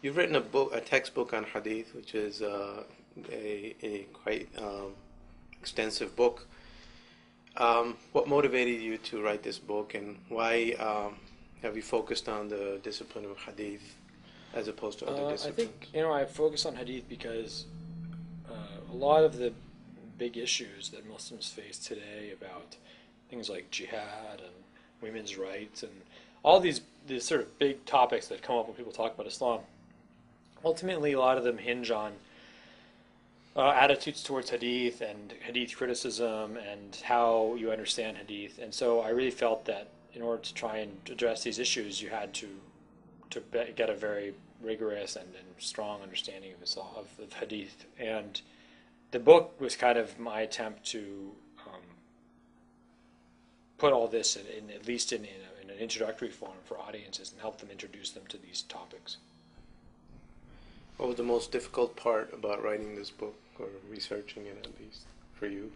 You've written a textbook on Hadith, which is a quite extensive book. What motivated you to write this book, and why have you focused on the discipline of Hadith as opposed to other I disciplines? think I focus on Hadith because a lot of the big issues that Muslims face today about things like jihad and women's rights and all these sort of big topics that come up when people talk about Islam, ultimately a lot of them hinge on attitudes towards Hadith and Hadith criticism and how you understand Hadith. And so I really felt that in order to try and address these issues, you had to get a very rigorous and strong understanding of Hadith. And the book was kind of my attempt to put all this in at least in an introductory form for audiences and help them introduce them to these topics. What was the most difficult part about writing this book, or researching it at least, for you?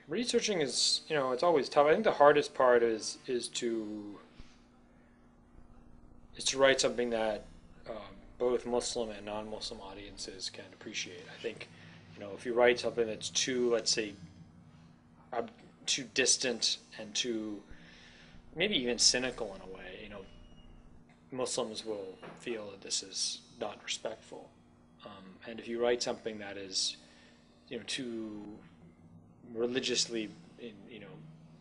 Researching is, it's always tough. I think the hardest part is to write something that both Muslim and non-Muslim audiences can appreciate. I think, if you write something that's too, let's say, too distant and too maybe even cynical in a way, Muslims will feel that this is not respectful. And if you write something that is, too religiously,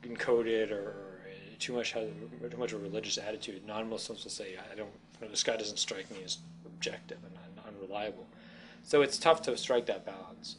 encoded or too much has too much of a religious attitude, non-Muslims will say, I don't, this guy doesn't strike me as objective and unreliable. So it's tough to strike that balance.